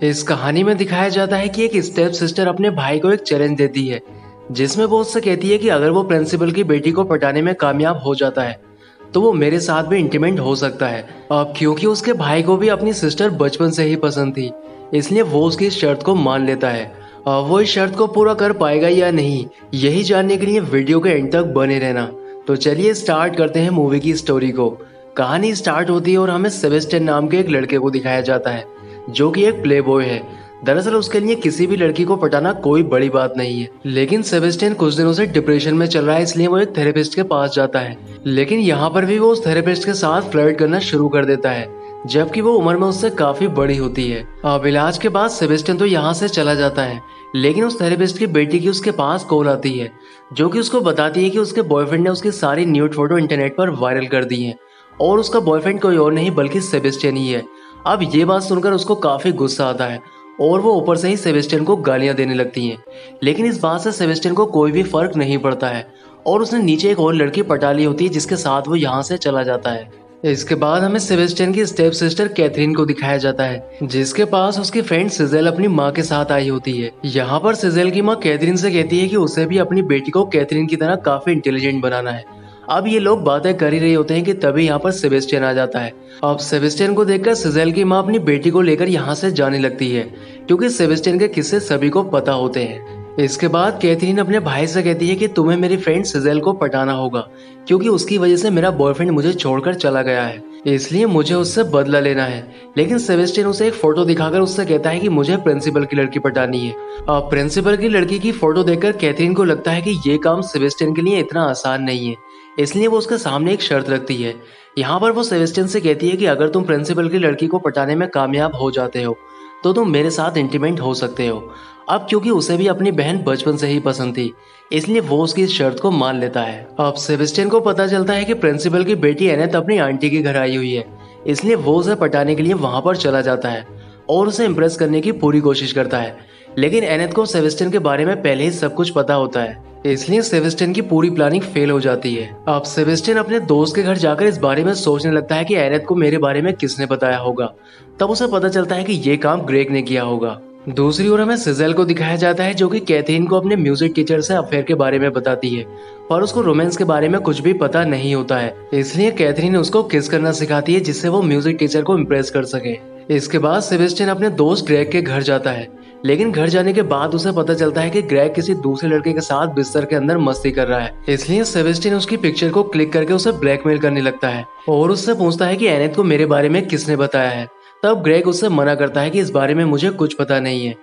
इस कहानी में दिखाया जाता है कि एक स्टेप सिस्टर अपने भाई को एक चैलेंज देती है, जिसमें वो उससे कहती है कि अगर वो प्रिंसिपल की बेटी को पटाने में कामयाब हो जाता है तो वो मेरे साथ भी इंटीमेट हो सकता है। अब क्योंकि उसके भाई को भी अपनी सिस्टर बचपन से ही पसंद थी, इसलिए वो उसकी इस शर्त को मान लेता है। अब वो इस शर्त को पूरा कर पाएगा या नहीं, यही जानने के लिए वीडियो के एंड तक बने रहना। तो चलिए स्टार्ट करते हैं मूवी की स्टोरी को। कहानी स्टार्ट होती है और हमें सेबेस्टियन नाम के एक लड़के को दिखाया जाता है, जो कि एक प्ले बॉय है। दरअसल उसके लिए किसी भी लड़की को पटाना कोई बड़ी बात नहीं है, लेकिन सेबेस्टियन कुछ दिनों से डिप्रेशन में चल रहा है, इसलिए वो एक थेरेपिस्ट के पास जाता है। लेकिन यहाँ पर भी वो उस थेरेपिस्ट के साथ फ्लर्ट करना शुरू कर देता है, जबकि वो उम्र में उससे काफी बड़ी होती है। अब इलाज के बाद सेबेस्टियन तो यहाँ से चला जाता है, लेकिन उस थेरेपिस्ट की बेटी की उसके पास कॉल आती है, जो कि उसको बताती है कि उसके बॉयफ्रेंड ने उसकी सारी न्यूड फोटो इंटरनेट पर वायरल कर दी है और उसका बॉयफ्रेंड कोई और नहीं बल्कि सेबेस्टियन ही है। अब ये बात सुनकर उसको काफी गुस्सा आता है और वो ऊपर से ही सेबेस्टियन को गालियां देने लगती हैं। लेकिन इस बात से सेबेस्टियन को कोई भी फर्क नहीं पड़ता है और उसने नीचे एक और लड़की पटा ली होती है, जिसके साथ वो यहाँ से चला जाता है। इसके बाद हमें सेबेस्टियन की स्टेप सिस्टर कैथरीन को दिखाया जाता है, जिसके पास उसकी फ्रेंड सिजेल अपनी माँ के साथ आई होती है। यहाँ पर सिजेल की माँ कैथरीन से कहती है कि उसे भी अपनी बेटी को कैथरीन की तरह काफी इंटेलिजेंट बनाना है। अब ये लोग बातें कर ही रहे होते हैं कि तभी यहाँ पर सेबेस्टियन आ जाता है। अब सेबेस्टियन को देखकर सिजेल की माँ अपनी बेटी को लेकर यहाँ से जाने लगती है, क्योंकि सेबेस्टियन के किस्से सभी को पता होते हैं। इसके बाद कैथरीन अपने भाई से कहती है कि तुम्हें मेरी फ्रेंड सिजेल को पटाना होगा, क्योंकि उसकी वजह से मेरा बॉयफ्रेंड मुझे छोड़कर चला गया है, इसलिए मुझे उससे बदला लेना है। लेकिन सेबेस्टियन उसे एक फोटो दिखाकर उससे कहता है कि मुझे प्रिंसिपल की लड़की पटानी है। अब प्रिंसिपल की लड़की की फोटो देखकर कैथरीन को लगता है कि ये काम सेबेस्टियन के लिए इतना आसान नहीं है, इसलिए वो उसके सामने एक शर्त रखती है। यहाँ पर वो सेबेस्टियन से कहती है कि अगर तुम प्रिंसिपल की लड़की को पटाने में कामयाब हो जाते हो तो तुम मेरे साथ इंटीमेट हो सकते हो। अब क्योंकि उसे भी अपनी बहन बचपन से ही पसंद थी, इसलिए वो उसकी इस शर्त को मान लेता है। अब सेबेस्टियन को पता चलता है कि प्रिंसिपल की बेटी एनेथ अपनी आंटी के घर आई हुई है, इसलिए वो उसे पटाने के लिए वहां पर चला जाता है और उसे इम्प्रेस करने की पूरी कोशिश करता है। लेकिन एनेथ को सेबेस्टियन के बारे में पहले ही सब कुछ पता होता है, इसलिए सेबेस्टियन की पूरी प्लानिंग फेल हो जाती है। अब सेबेस्टियन अपने दोस्त के घर जाकर इस बारे में सोचने लगता है कि एनेथ को मेरे बारे में किसने बताया होगा। तब उसे पता चलता है कि ये काम ग्रेग ने किया होगा। दूसरी ओर हमें सिजेल को दिखाया जाता है, जो कि कैथरीन को अपने म्यूजिक टीचर से अफेयर के बारे में बताती है, पर उसको रोमांस के बारे में कुछ भी पता नहीं होता है, इसलिए कैथरीन उसको किस करना सिखाती है, जिससे वो म्यूजिक टीचर को इम्प्रेस कर सके। इसके बाद सेबेस्टियन अपने दोस्त ग्रेग के घर जाता है, लेकिन घर जाने के बाद उसे पता चलता है कि ग्रेग किसी दूसरे लड़के के साथ बिस्तर के अंदर मस्ती कर रहा है, इसलिए सेबेस्टियन उसकी पिक्चर को क्लिक करके उसे ब्लैकमेल करने लगता है और उससे पूछता है कि एनेथ को मेरे बारे में किसने बताया है। तब ग्रेग उससे मना करता है कि इस बारे में मुझे कुछ पता नहीं है।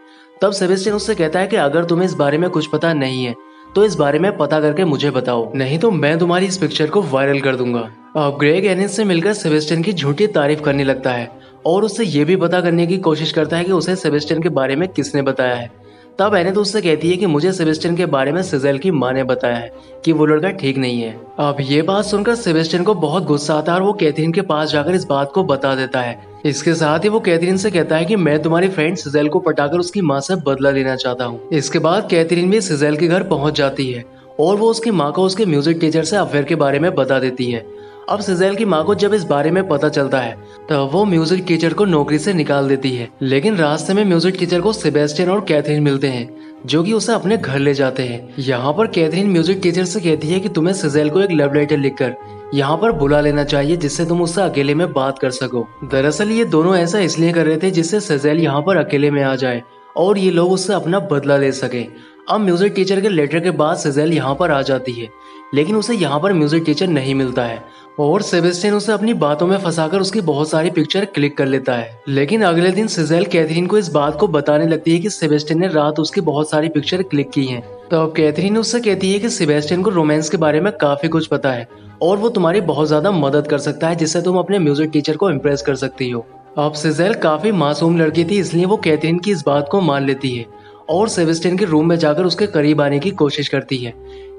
तब सेबेस्टियन उससे कहता है कि अगर तुम्हें इस बारे में कुछ पता नहीं है तो इस बारे में पता करके मुझे बताओ, नहीं तो मैं तुम्हारी इस पिक्चर को वायरल कर दूंगा। अब ग्रेग एनेथ से मिलकर सेबेस्टियन की झूठी तारीफ करने लगता है और उससे ये भी पता करने की कोशिश करता है कि उसे सेबेस्टियन के बारे में किसने बताया है। तब एनेथ उससे कहती है कि मुझे सेबेस्टियन के बारे में सिजेल की माँ ने बताया है कि वो लड़का ठीक नहीं है। अब ये बात सुनकर सेबेस्टियन को बहुत गुस्सा आता है और वो कैथरीन के पास जाकर इस बात को बता देता है। इसके साथ ही वो कैथरीन से कहता है कि मैं तुम्हारी फ्रेंड सिजेल को पटाकर उसकी माँ से बदला लेना चाहता हूँ। इसके बाद कैथरीन भी सिजेल के घर पहुंच जाती है और वो उसकी माँ को उसके म्यूजिक टीचर से अफेयर के बारे में बता देती है। अब सिजेल की माँ को जब इस बारे में पता चलता है तो वो म्यूजिक टीचर को नौकरी से निकाल देती है। लेकिन रास्ते में म्यूजिक टीचर को सेबेस्टियन और कैथरीन मिलते हैं, जो कि उसे अपने घर ले जाते हैं। यहाँ पर कैथरीन म्यूजिक टीचर से कहती है कि तुम्हें सिजेल को एक लव लेटर लिखकर यहाँ पर बुला लेना चाहिए, जिससे तुम उससे अकेले में बात कर सको। दरअसल ये दोनों ऐसा इसलिए कर रहे थे जिससे सिजेल यहाँ पर अकेले में आ जाए और ये लोग उससे अपना बदला ले सके। अब म्यूजिक टीचर के लेटर के बाद सिजेल यहाँ पर आ जाती है, लेकिन उसे यहाँ पर म्यूजिक टीचर नहीं मिलता है और सेबेस्टियन उसे अपनी बातों में फंसाकर उसकी बहुत सारी पिक्चर क्लिक कर लेता है। लेकिन अगले दिन सिजेल कैथरीन को इस बात को बताने लगती है कि सेबेस्टियन ने रात उसकी बहुत सारी पिक्चर क्लिक की हैं। तो अब कैथरीन उससे कहती है कि सेबेस्टियन को रोमांस के बारे में काफी कुछ पता है और वो तुम्हारी बहुत ज्यादा मदद कर सकता है, जिससे तुम अपने म्यूजिक टीचर को इम्प्रेस कर सकती हो। अब सिजेल काफी मासूम लड़की थी, इसलिए वो कैथरीन की इस बात को मान लेती है और सेबेस्टियन के रूम में जाकर उसके करीब आने की कोशिश करती है।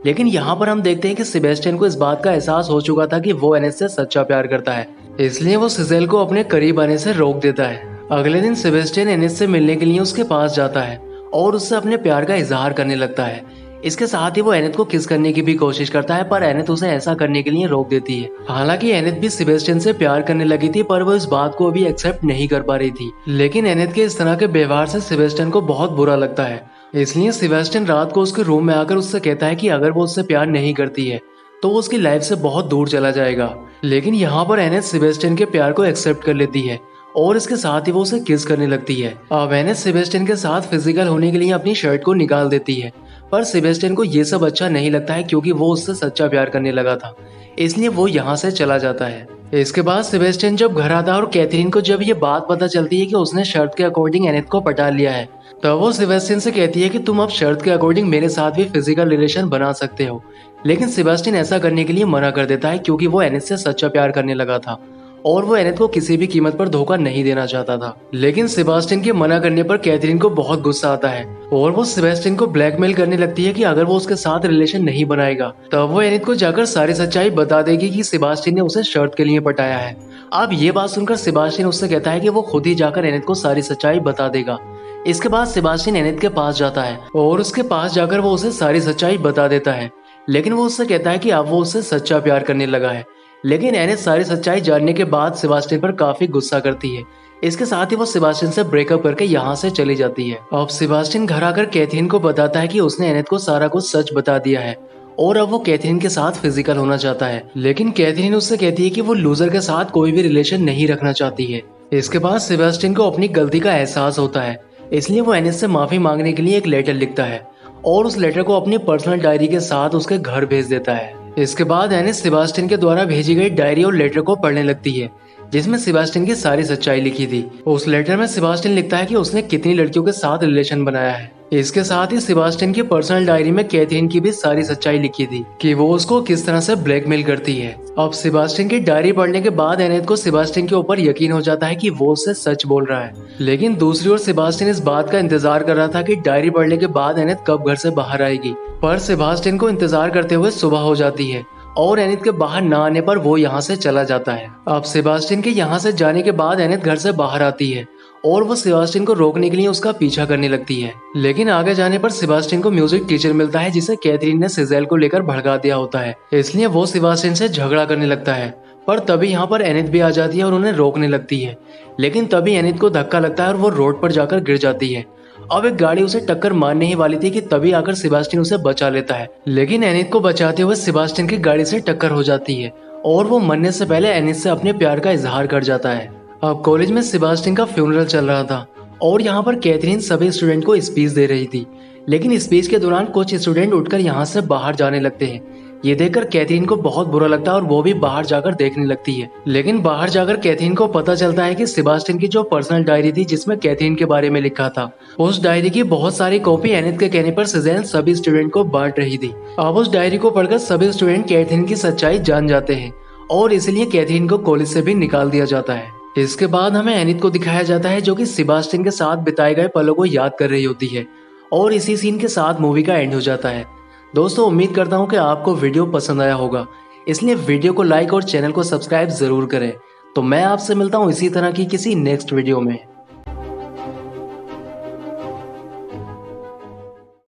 लेकिन यहाँ पर हम देखते हैं कि सेबेस्टियन को इस बात का एहसास हो चुका था कि वो एनेथ से सच्चा प्यार करता है, इसलिए वो सिजेल को अपने करीब आने से रोक देता है। अगले दिन सेबेस्टियन एनेथ से मिलने के लिए उसके पास जाता है और उससे अपने प्यार का इजहार करने लगता है। इसके साथ ही वो एनिथ को किस करने की भी कोशिश करता है, पर एनिथ उसे ऐसा करने के लिए रोक देती है। हालांकि एनिथ भी सेबेस्टियन से प्यार करने लगी थी, पर वो इस बात को अभी एक्सेप्ट नहीं कर पा रही थी। लेकिन एनिथ के इस तरह के व्यवहार से सेबेस्टियन को बहुत बुरा लगता है। इसलिए सेबेस्टियन रात को उसके रूम में आकर उससे कहता है कि अगर वो उससे प्यार नहीं करती है तो वो उसकी लाइफ से बहुत दूर चला जाएगा। लेकिन यहाँ पर एनिथ सेबेस्टियन के प्यार को एक्सेप्ट कर लेती है और इसके साथ ही वो उसे किस करने लगती है। अब एनिथ सेबेस्टियन के साथ फिजिकल होने के लिए अपनी शर्ट को निकाल देती है, पर सेबेस्टियन को ये सब अच्छा नहीं लगता है क्योंकि वो उससे सच्चा प्यार करने लगा था, इसलिए वो यहाँ से चला जाता है। इसके बाद सेबेस्टियन जब घर आता है और कैथरीन को जब ये बात पता चलती है कि उसने शर्त के अकॉर्डिंग एनिथ को पटा लिया है, तब वो सेबेस्टियन से कहती है कि तुम अब शर्त के अकॉर्डिंग मेरे साथ भी फिजिकल रिलेशन बना सकते हो। लेकिन सेबेस्टियन ऐसा करने के लिए मना कर देता है क्योंकि वो एनिथ से सच्चा प्यार करने लगा था और वो एनिथ को किसी भी कीमत पर धोखा नहीं देना चाहता था। लेकिन सेबास्टियन के मना करने पर कैथरीन को बहुत गुस्सा आता है और वो सेबास्टियन को ब्लैकमेल करने लगती है कि अगर वो उसके साथ रिलेशन नहीं बनाएगा तब वो एनिथ को जाकर सारी सच्चाई बता देगी कि सेबास्टियन ने उसे शर्त के लिए पटाया है। अब ये बात सुनकर सेबास्टियन उससे कहता है कि वो खुद ही जाकर एनिथ को सारी सच्चाई बता देगा। इसके बाद सेबास्टियन एनिथ के पास जाता है और उसके पास जाकर वो उसे सारी सच्चाई बता देता है। लेकिन वो उससे कहता है कि अब वो उससे सच्चा प्यार करने लगा है। लेकिन एनिथ सारी सच्चाई जानने के बाद सेबास्टियन पर काफी गुस्सा करती है। इसके साथ ही वो सेबास्टियन से ब्रेकअप करके यहाँ से चली जाती है। अब सेबास्टियन घर आकर कैथरीन को बताता है कि उसने एनिथ को सारा कुछ सच बता दिया है और अब वो कैथरीन के साथ फिजिकल होना चाहता है। लेकिन कैथरीन उससे कहती है कि वो लूजर के साथ कोई भी रिलेशन नहीं रखना चाहती है। इसके बाद सेबास्टियन को अपनी गलती का एहसास होता है, इसलिए वो एनिथ से माफी मांगने के लिए एक लेटर लिखता है और उस लेटर को अपनी पर्सनल डायरी के साथ उसके घर भेज देता है। इसके बाद एनिथ सेबास्टियन के द्वारा भेजी गई डायरी और लेटर को पढ़ने लगती है जिसमें सेबास्टियन की सारी सच्चाई लिखी थी। उस लेटर में सेबास्टियन लिखता है कि उसने कितनी लड़कियों के साथ रिलेशन बनाया है। इसके साथ ही सेबास्टियन की पर्सनल डायरी में कैथरीन की भी सारी सच्चाई लिखी थी कि वो उसको किस तरह से ब्लैकमेल करती है। अब सेबास्टियन की डायरी पढ़ने के बाद एनिथ को सेबास्टियन के ऊपर यकीन हो जाता है कि वो उससे सच बोल रहा है। लेकिन दूसरी ओर सेबास्टियन इस बात का इंतजार कर रहा था कि डायरी पढ़ने के बाद एनिथ कब घर से बाहर आएगी, पर सेबास्टियन को इंतजार करते हुए सुबह हो जाती है और एनिथ के बाहर न आने पर वो यहाँ से चला जाता है। अब सेबास्टियन के यहाँ से जाने के बाद एनिथ घर से बाहर आती है और वो सेबास्टियन को रोकने के लिए उसका पीछा करने लगती है। लेकिन आगे जाने पर सेबास्टियन को म्यूजिक टीचर मिलता है जिसे कैथरीन ने सिजेल को लेकर भड़का दिया होता है, इसलिए वो सेबास्टियन से झगड़ा करने लगता है। पर तभी यहाँ पर एनिथ भी आ जाती है और उन्हें रोकने लगती है। लेकिन तभी एनिथ को धक्का लगता है और वो रोड पर जाकर गिर जाती है। अब एक गाड़ी उसे टक्कर मारने ही वाली थी कि तभी आकर सेबास्टियन उसे बचा लेता है। लेकिन एनिथ को बचाते हुए सेबास्टियन की गाड़ी से टक्कर हो जाती है और वो मरने से पहले एनिथ से अपने प्यार का इजहार कर जाता है। अब कॉलेज में सेबास्टियन का फ्यूनरल चल रहा था और यहाँ पर कैथरीन सभी स्टूडेंट को स्पीच दे रही थी। लेकिन स्पीच के दौरान कुछ स्टूडेंट उठकर यहाँ से बाहर जाने लगते हैं। ये देखकर कैथरीन को बहुत बुरा लगता है और वो भी बाहर जाकर देखने लगती है। लेकिन बाहर जाकर कैथरीन को पता चलता है कि सेबास्टियन की जो पर्सनल डायरी थी जिसमें कैथरीन के बारे में लिखा था, उस डायरी की बहुत सारी कॉपी एनिथ के कहने पर सिजेल सभी स्टूडेंट को बांट रही थी। अब उस डायरी को पढ़कर सभी स्टूडेंट कैथरीन की सच्चाई जान जाते हैं और इसलिए कैथरीन को कॉलेज से भी निकाल दिया जाता है। इसके बाद हमें एनिथ को दिखाया जाता है जो कि सेबास्टियन के साथ बिताए गए पलों को याद कर रही होती है और इसी सीन के साथ मूवी का एंड हो जाता है। दोस्तों, उम्मीद करता हूँ कि आपको वीडियो पसंद आया होगा, इसलिए वीडियो को लाइक और चैनल को सब्सक्राइब जरूर करें। तो मैं आपसे मिलता हूँ इसी तरह की किसी नेक्स्ट वीडियो में।